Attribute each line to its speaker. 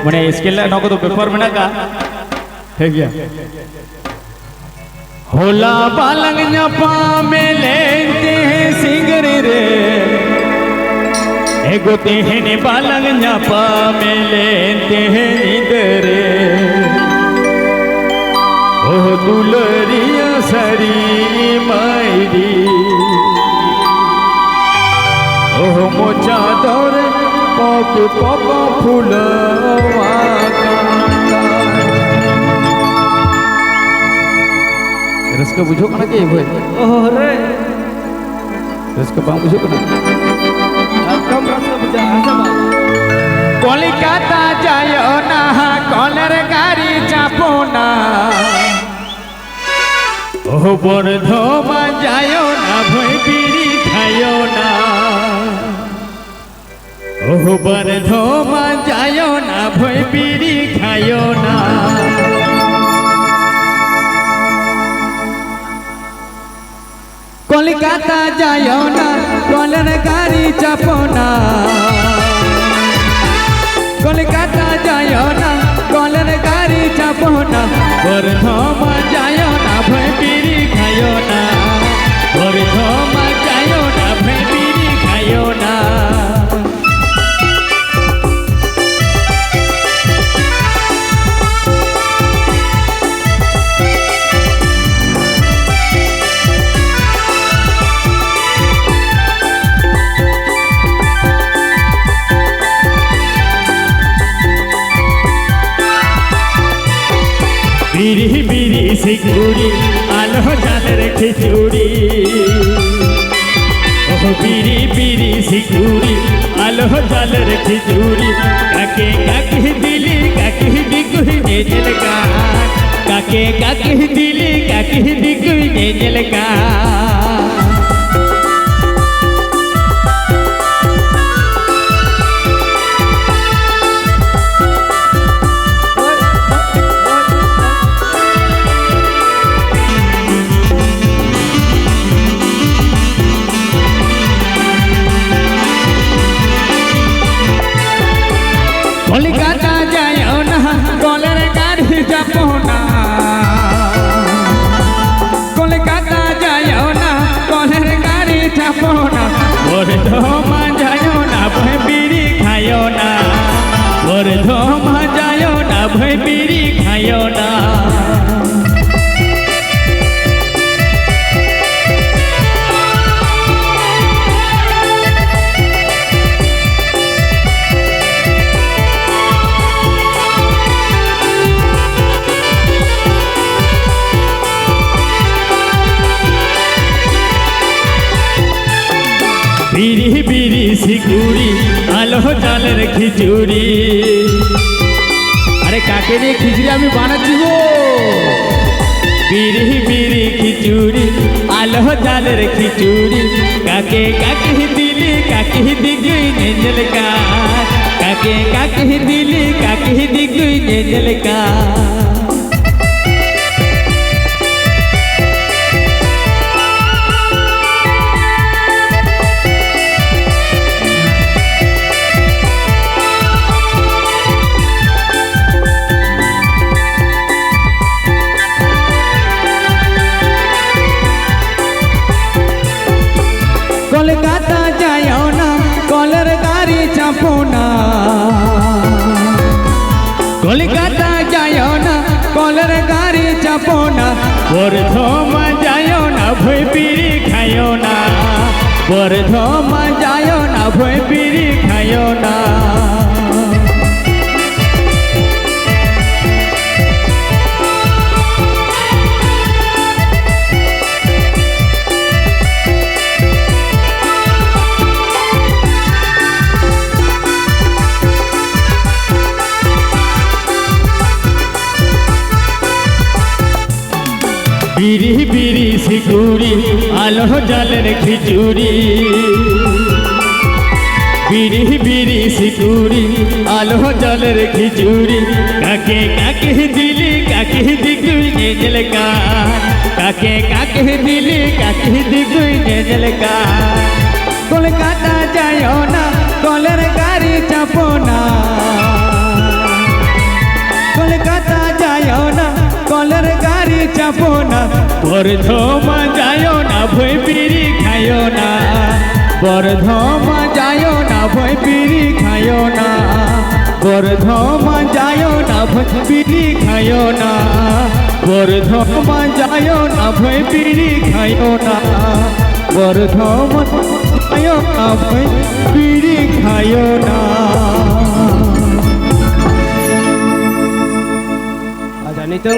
Speaker 1: মানে স্কেল नगद पेपर में का है गया होला बालंग न्यापा में लेते हैं सिंगरे रे एगोते हैं ने बालंग न्यापा में लेते हैं इधरे ओह दुलरिया सरी मायरी ओह मोचा दौर पग पग फूलवा रसका बुझो कना के भाई ओरे रसका बांग बुझो कना कम रसका बुझा आसमा कोलकाता जायो ना कलर गाड़ी चापो ना ओ बरधमा जायो ना भई बीड़ी खायो ना ओ बरधमा जायो ना भई बीड़ी खायो ना कोलकाता जायो ना कलर गाड़ी चापो ना कोलकाता जायो ना कलर गाड़ी चापो ना बरधमा जायो ना भई बीड़ी खायो ना बरधमा जायो ना भई बीड़ी खायो ना बीरी बीरी सिकुड़ी आलो जालर खिचुड़ी ओह बीरी बीरी सिकुड़ी आलो जालर खिचुड़ी काके काके दिली काके दिगुई ने जलका काके काके दिली काके दिगुई ने जलका कोलकाता जायो ना कलर गाड़ी चापो ना कोलकाता जायो ना कलर गाड़ी चापो ना बरधमा जायो ना भई बीड़ी खायो ना बरधमा जायो ना भई बीड़ी खायो ना बीरी बीरी सिकुड़ी आलो जालर खिचुड़ी अरे काके दिए खिचड़ी आमी बानाচ্ছি গো बीरी बीरी खिचुड़ी आलो जालर खिचुड़ी काके काके दिली काके दिगुई ने जलका काके काके दिली काके दिगुई ने जलका कोलकाता जायो ना कलर गाड़ी चापो ना कोलकाता जायो ना कलर गाड़ी चापो ना बरधमा जायो ना भई बीड़ी खायो ना बरधमा जायो ना भई बीड़ी खायो ना बीरी बीरी सिकुड़ी आलो जालर खिचुड़ी बीरी बीरी सिकुड़ी आलो जालर खिचुड़ी काके काके दिली काके दिगुई ने जलका काके काके दिली काके दिगुई ने जलका कोलकाता जायो ना कलर गाड़ी चापो ना কলকাতা যায় না কলের গাড়ি চাপো না বর্ধমান যায় না ভই বিড়ি খায়ো না বর্ধমান যায় না ভই বিড়ি খায়ো না বর্ধমান যায় না ভই বিড়ি খায়ো না বর্ধমান যায় না ভই বিড়ি খায়ো না বর্ধমান যায় না ভই বিড়ি খায়ো না
Speaker 2: জানি তো